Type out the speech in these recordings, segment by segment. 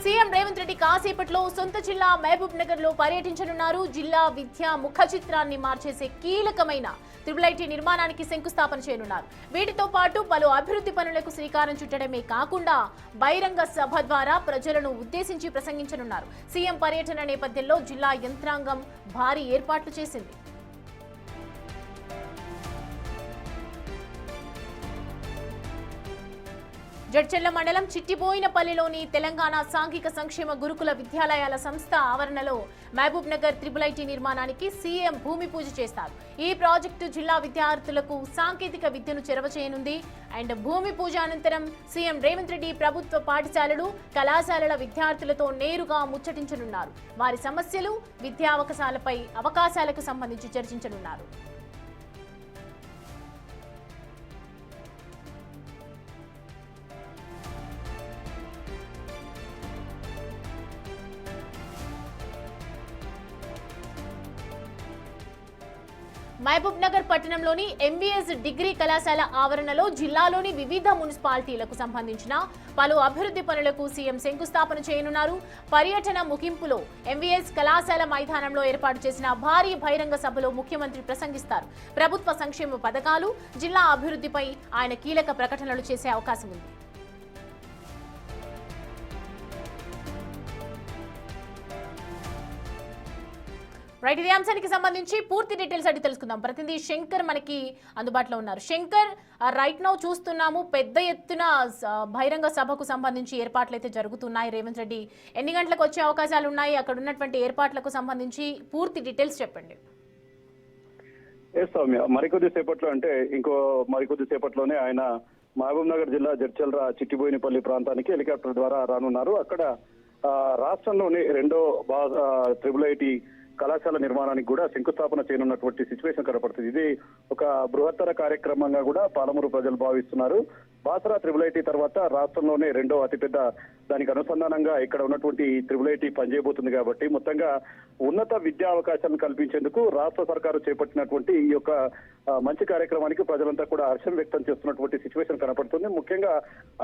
CM Revanth Reddy కాసేపట్లో సొంత జిల్లా మహబూబ్ నగర్ లో పర్యటించనున్నారు. జిల్లా విద్యా ముఖ చిత్రాన్ని మార్చేసే కీలకమైన IIIT నిర్మాణానికి శంకుస్థాపన చేయనున్నారు. వీటితో పాటు పలు అభివృద్ధి పనులకు శ్రీకారం చుట్టడమే కాకుండా బహిరంగ సభ ద్వారా ప్రజలను ఉద్దేశించి ప్రసంగించనున్నారు. సీఎం పర్యటన నేపథ్యంలో జిల్లా యంత్రాంగం భారీ ఏర్పాట్లు చేసింది. జడ్చెర్ల మండలం చిట్టిబోయినపల్లిలోని తెలంగాణ సాంఘిక సంక్షేమ గురుకుల విద్యాలయాల సంస్థ ఆవరణలో మహబూబ్ నగర్ IIIT నిర్మాణానికి సీఎం భూమి పూజ చేస్తారు. ఈ ప్రాజెక్టు జిల్లా విద్యార్థులకు సాంకేతిక విద్యను చేరువ చేయనుంది. అండ్ భూమి పూజ అనంతరం సీఎం రేవంత్ రెడ్డి ప్రభుత్వ పాఠశాలలు కళాశాలల విద్యార్థులతో నేరుగా ముచ్చటించనున్నారు. వారి సమస్యలు విద్యా అవకాశాలకు సంబంధించి చర్చించనున్నారు. మహబూబ్ నగర్ పట్టణంలోని MVS డిగ్రీ కళాశాల ఆవరణలో జిల్లాలోని వివిధ మున్సిపాలిటీలకు సంబంధించిన పలు అభివృద్ధి పనులకు సీఎం శంకుస్థాపన చేయనున్నారు. పర్యటన ముగింపులో MVS కళాశాల మైదానంలో ఏర్పాటు చేసిన భారీ బహిరంగ సభలో ముఖ్యమంత్రి ప్రసంగిస్తారు. ప్రభుత్వ సంక్షేమ పథకాలు, జిల్లా అభివృద్ధిపై ఆయన కీలక ప్రకటనలు చేసే అవకాశం ఉంది. రైట్, ఇదే అంశానికి సంబంధించి పూర్తి డీటెయిల్స్ అడిగి తెలుసుకుందాం. ప్రతినిధి శంకర్ మనకి అందుబాటులో ఉన్నారు. శంకర్, రైట్ నౌ చూస్తున్నాము పెద్ద ఎత్తున బహిరంగ సభకు సంబంధించి ఏర్పాట్లు అయితే జరుగుతున్నాయి. రేవంత్ రెడ్డి ఎన్ని గంటలకు వచ్చే అవకాశాలు ఉన్నాయి, అక్కడ ఉన్నటువంటి ఏర్పాట్లకు సంబంధించి పూర్తి డీటెయిల్స్ చెప్పండి. సౌమ్య, మరికొద్ది సేపట్లోనే ఆయన మహబూబ్ నగర్ జిల్లా జడ్చర్ల చిట్టిబోయినపల్లి ప్రాంతానికి హెలికాప్టర్ ద్వారా రానున్నారు. అక్కడ రాష్ట్రంలోని రెండో IIIT కళాశాల నిర్మాణానికి కూడా శంకుస్థాపన చేయనున్నటువంటి సిచ్యువేషన్ కనపడుతుంది. ఇది ఒక బృహత్తర కార్యక్రమంగా కూడా పాలమూరు ప్రజలు భావిస్తున్నారు. బాసరా IIIT తర్వాత రాష్ట్రంలోనే రెండో అతిపెద్ద దానికి అనుసంధానంగా ఇక్కడ ఉన్నటువంటి IIIT పనిచేయబోతుంది. కాబట్టి మొత్తంగా ఉన్నత విద్యా అవకాశాలను కల్పించేందుకు రాష్ట్ర సర్కారు చేపట్టినటువంటి ఈ యొక్క మంచి కార్యక్రమానికి ప్రజలంతా కూడా హర్షం వ్యక్తం చేస్తున్నటువంటి సిచ్యువేషన్ కనపడుతుంది. ముఖ్యంగా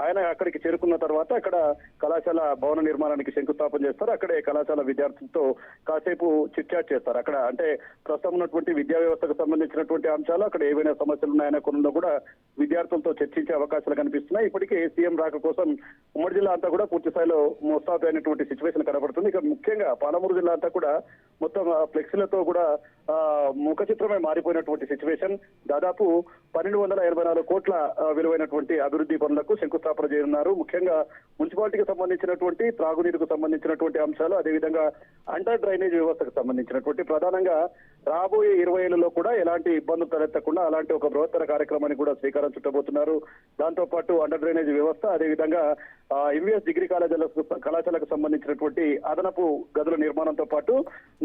ఆయన అక్కడికి చేరుకున్న తర్వాత అక్కడ కళాశాల భవన నిర్మాణానికి శంకుస్థాపన చేస్తారు. అక్కడే కళాశాల విద్యార్థులతో కాసేపు చిట్చాట్ చేస్తారు. అక్కడ అంటే ప్రస్తుతం ఉన్నటువంటి విద్యా వ్యవస్థకు సంబంధించినటువంటి అంశాలు, అక్కడ ఏవైనా సమస్యలు ఉన్నాయనే కోణంలో కూడా విద్యార్థులతో చర్చించే అవకాశాలు కనిపిస్తున్నాయి. ఇప్పటికే సీఎం రాక కోసం ఉమ్మడి జిల్లా అంతా కూడా పూర్తి స్థాయిలో మోస్తాబు అయినటువంటి సిచ్యువేషన్ కనబడుతుంది. ఇక ముఖ్యంగా పాలమూరు జిల్లా అంతా కూడా మొత్తం ఫ్లెక్సీలతో కూడా ముఖ చిత్రమే మారిపోయినటువంటి సిచ్యువేషన్. దాదాపు 1284 కోట్ల విలువైనటువంటి అభివృద్ధి పనులకు శంకుస్థాపన చేయనున్నారు. ముఖ్యంగా మున్సిపాలిటీకి సంబంధించినటువంటి త్రాగునీరుకు సంబంధించినటువంటి అంశాలు, అదేవిధంగా అండర్ డ్రైనేజ్ వ్యవస్థకు సంబంధించినటువంటి ప్రధానంగా రాబోయే 20 ఏళ్లలో కూడా ఎలాంటి ఇబ్బందులు తలెత్తకుండా అలాంటి ఒక బృహత్తర కార్యక్రమానికి కూడా శ్రీకారం చుట్టబోతున్నారు. దాంతో పాటు అండర్ డ్రైనేజ్ వ్యవస్థ, అదేవిధంగా MVS డిగ్రీ కళాశాలకు సంబంధించినటువంటి అదనపు గదుల నిర్మాణంతో పాటు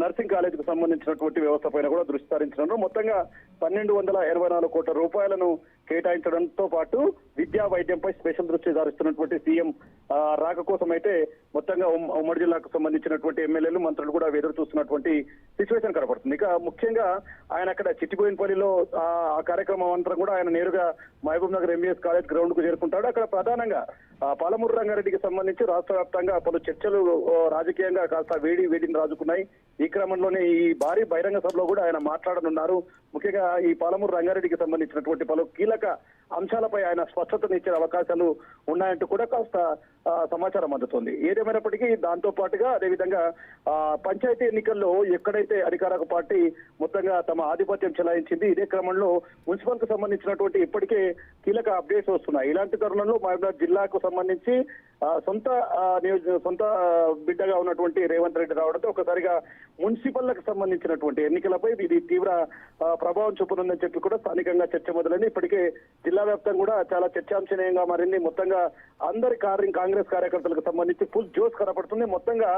నర్సింగ్ కాలేజీకి సంబంధించినటువంటి వ్యవస్థ పైన కూడా దృష్టి సారించడం. మొత్తంగా 1284 కోట్ల రూపాయలను కేటాయించడంతో పాటు విద్యా వైద్యంపై స్పెషల్ దృష్టి సారిస్తున్నటువంటి సీఎం రాక కోసం అయితే మొత్తంగా ఉమ్మడి జిల్లాకు సంబంధించినటువంటి ఎమ్మెల్యేలు, మంత్రులు కూడా ఎదురు చూస్తున్నటువంటి సిచ్యువేషన్ కనబడుతుంది. ఇక ముఖ్యంగా ఆయన అక్కడ చిట్టిబోయినపల్లిలో ఆ కార్యక్రమం అంతా కూడా ఆయన నేరుగా Mahbubnagar MVS college ground కు చేరుకుంటాడు. అక్కడ ప్రధానంగా పాలమూరు రంగారెడ్డికి సంబంధించి రాష్ట్ర వ్యాప్తంగా పలు చర్చలు రాజకీయంగా కాస్త వేడిని రాజుకున్నాయి. ఈ క్రమంలోనే ఈ భారీ బహిరంగ సభలో కూడా ఆయన మాట్లాడనున్నారు. ముఖ్యంగా ఈ పాలమూరు రంగారెడ్డికి సంబంధించినటువంటి పలు కీలక అంశాలపై ఆయన స్పష్టతనిచ్చే అవకాశాలు ఉన్నాయంటూ కూడా కాస్త సమాచారం అందుతుంది. ఏదేమైనప్పటికీ దాంతో పాటుగా అదేవిధంగా పంచాయతీ ఎన్నికల్లో ఎక్కడైతే అధికార పార్టీ మొత్తంగా తమ ఆధిపత్యం చెలాయించింది, ఇదే క్రమంలో మున్సిపల్ కు సంబంధించినటువంటి ఇప్పటికే కీలక అప్డేట్స్ వస్తున్నాయి. ఇలాంటి తరుణంలో మహబూబాబాద్ జిల్లాకు సంబంధించి సొంత బిడ్డగా ఉన్నటువంటి రేవంత్ రెడ్డి రావడంతో ఒకసారిగా మున్సిపల్లకు సంబంధించినటువంటి ఎన్నికలపై ఇది తీవ్ర ప్రభావం చూపనుందని చెప్పి కూడా స్థానికంగా చర్చ మొదలైంది. ఇప్పటికే జిల్లా వ్యాప్తంగా కూడా చాలా చర్చాంశనీయంగా మారింది. మొత్తంగా అందరి కాంగ్రెస్ కార్యకర్తలకు సంబంధించి ఫుల్ జోష్ కనపడుతుంది. మొత్తంగా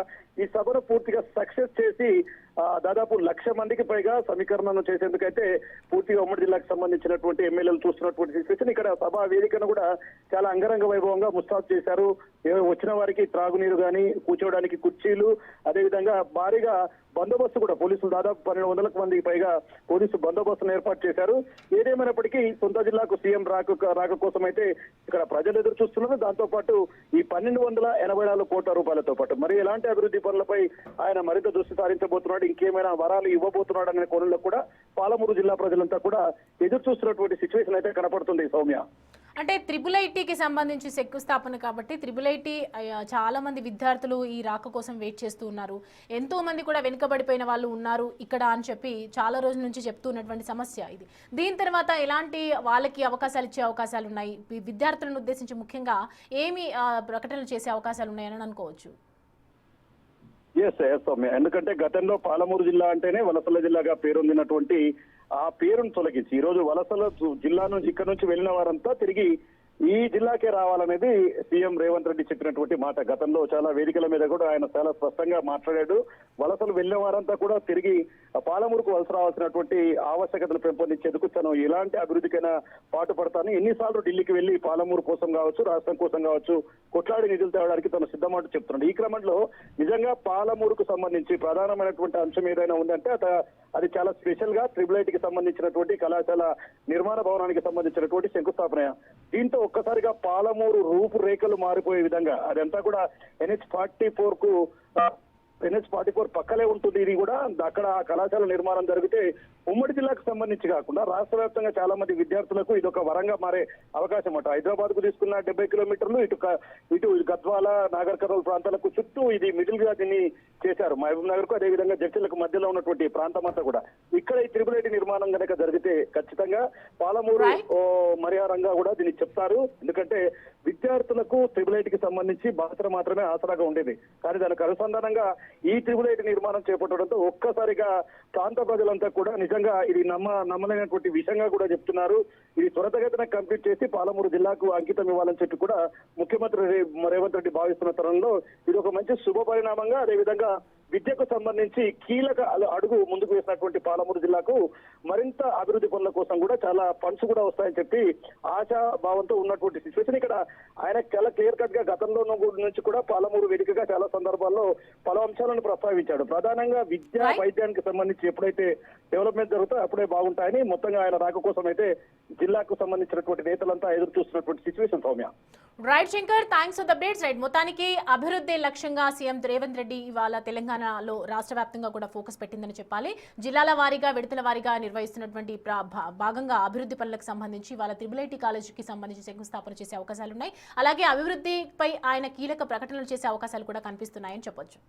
ఈ సభను పూర్తిగా సక్సెస్ చేసి దాదాపు 1,00,000 మందికి పైగా సమీకరణను చేసేందుకైతే పూర్తిగా ఉమ్మడి జిల్లాకు సంబంధించినటువంటి ఎమ్మెల్యేలు చూస్తున్నటువంటి సిచ్యువేషన్. ఇక్కడ సభా వేదికను కూడా చాలా అంగరంగ వైభవంగా ముస్తాబు చేశారు. వచ్చిన వారికి త్రాగునీరు గాని, కూర్చోవడానికి కుర్చీలు, అదేవిధంగా భారీగా బందోబస్తు కూడా పోలీసులు దాదాపు 1200 మందికి పైగా పోలీసు బందోబస్తును ఏర్పాటు చేశారు. ఏదేమైనప్పటికీ సొంత జిల్లాకు సీఎం రాక కోసం అయితే ఇక్కడ ప్రజలు ఎదురు చూస్తున్నారు. దాంతో పాటు ఈ 1284 కోట్ల రూపాయలతో పాటు మరి ఎలాంటి అభివృద్ధి పనులపై ఆయన మరింత దృష్టి సారించబోతున్నాడు, ఇంకేమైనా వరాలు ఇవ్వబోతున్నాడు అనే కోణంలో కూడా పాలమూరు జిల్లా ప్రజలంతా కూడా ఎదురు చూస్తున్నటువంటి సిచ్యువేషన్ అయితే కనపడుతుంది సౌమ్య. అంటే IIITకి సంబంధించి శంకుస్థాపన కాబట్టి IIIT చాలా మంది విద్యార్థులు ఈ రాక కోసం వెయిట్ చేస్తూ ఉన్నారు. ఎంతో మంది కూడా వెనుకబడిపోయిన వాళ్ళు ఉన్నారు ఇక్కడ అని చెప్పి చాలా రోజుల నుంచి చెప్తున్నటువంటి సమస్య ఇది. దీని తర్వాత ఎలాంటి వాళ్ళకి అవకాశాలు ఇచ్చే అవకాశాలు ఉన్నాయి, విద్యార్థులను ఉద్దేశించి ముఖ్యంగా ఏమి ప్రకటనలు చేసే అవకాశాలు ఉన్నాయని అనుకోవచ్చు? ఎస్ సౌమ్య, ఎందుకంటే గతంలో పాలమూరు జిల్లా అంటేనే వలసల జిల్లాగా పేరొందినటువంటి ఆ పేరును తొలగించి ఈ రోజు వలసల జిల్లా నుంచి ఇక్కడ నుంచి వెళ్ళిన వారంతా తిరిగి ఈ జిల్లాకే రావాలనేది సీఎం రేవంత్ రెడ్డి చెప్పినటువంటి మాట. గతంలో చాలా వేదికల మీద కూడా ఆయన చాలా స్పష్టంగా మాట్లాడాడు. వలసలు వెళ్లే వారంతా కూడా తిరిగి పాలమూరుకు వలస రావాల్సినటువంటి ఆవశ్యకతను పెంపొందించేందుకు తను ఎలాంటి అభివృద్ధికైనా పాటుపడతాను, ఎన్నిసార్లు ఢిల్లీకి వెళ్లి పాలమూరు కోసం కావచ్చు, రాష్ట్రం కోసం కావచ్చు కొట్లాడి నిధులు తేవడానికి తను సిద్ధమంటూ చెప్తున్నాడు. ఈ క్రమంలో నిజంగా పాలమూరుకు సంబంధించి ప్రధానమైనటువంటి అంశం ఏదైనా ఉందంటే అది చాలా స్పెషల్ గా IIITకి సంబంధించినటువంటి కళాశాల నిర్మాణ భవనానికి సంబంధించినటువంటి శంకుస్థాపన. దీంతో ఒక్కసారిగా పాలమూరు రూపురేఖలు మారిపోయే విధంగా అదంతా కూడా NH44 పక్కలే ఉంటుంది. ఇది కూడా అక్కడ ఆ కళాశాల నిర్మాణం జరిగితే ఉమ్మడి జిల్లాకు సంబంధించి కాకుండా రాష్ట్ర వ్యాప్తంగా చాలా మంది విద్యార్థులకు ఇది ఒక వరంగా మారే అవకాశం అట. హైదరాబాద్ కు తీసుకున్న 70 కిలోమీటర్లు, ఇటు గద్వాల, నాగర్ కర్నూలు ప్రాంతాలకు చుట్టూ ఇది మిడిల్ గా దీన్ని చేశారు. మహబూబ్ నగర్ కు అదేవిధంగా జడ్చర్లకు మధ్యలో ఉన్నటువంటి ప్రాంతం అంతా కూడా ఇక్కడ ఈ IIIT నిర్మాణం కనుక జరిగితే ఖచ్చితంగా పాలమూరు మర్యారంగా కూడా దీన్ని చెప్తారు. ఎందుకంటే విద్యార్థులకు IIITకి సంబంధించి బాసర మాత్రమే ఆసరాగా ఉండేది. కానీ దానికి అనుసంధానంగా ఈ IIIT నిర్మాణం చేపట్టడంతో ఒక్కసారిగా ప్రాంత ప్రజలంతా కూడా నిజంగా ఇది నమ్మలేనటువంటి విషయంగా కూడా చెప్తున్నారు. ఇది త్వరితగతిన కంప్లీట్ చేసి పాలమూరు జిల్లాకు అంకితం ఇవ్వాలని చెప్పి కూడా ముఖ్యమంత్రి రేవంత్ రెడ్డి భావిస్తున్న తరుణంలో ఇది ఒక మంచి శుభ పరిణామంగా, అదేవిధంగా విద్యకు సంబంధించి కీలక అడుగు ముందుకు వేసినటువంటి పాలమూరు జిల్లాకు మరింత అభివృద్ధి పనుల కోసం కూడా చాలా ఫండ్స్ కూడా వస్తాయని చెప్పి ఆశాభావంతో ఉన్నటువంటి సిచ్యువేషన్. ఇక్కడ ఆయన చాలా క్లియర్ కట్ గా గతంలో నుంచి కూడా పాలమూరు వేదికగా చాలా సందర్భాల్లో పలు అంశాలను ప్రస్తావించాడు. ప్రధానంగా విద్య, వైద్యానికి సంబంధించి ఎప్పుడైతే డెవలప్మెంట్ జరుగుతాయో అప్పుడే బాగుంటాయని మొత్తంగా ఆయన రాక కోసం అయితే జిల్లాకు సంబంధించినటువంటి నేతలంతా ఎదురు చూస్తున్నటువంటి situation Soumya. Right Shankar, thanks for the updates. Right, మొత్తానికి అభివృద్ధి లక్ష్యంగా సీఎం రేవంత్ రెడ్డి ఇవాళ తెలంగాణలో రాష్ట్ర వ్యాప్తంగా కూడా ఫోకస్ పెట్టిందని చెప్పాలి. జిల్లాల వారీగా, విడతల వారీగా నిర్వహిస్తున్నటువంటి భాగంగా అభివృద్ధి పనులకు సంబంధించి ఇవాళ IIIT కాలేజీకి సంబంధించి శంకుస్థాపన చేసే అవకాశాలు ఉన్నాయి. అలాగే అభివృద్ధిపై ఆయన కీలక ప్రకటనలు చేసే అవకాశాలు కూడా కనిపిస్తున్నాయని చెప్పొచ్చు.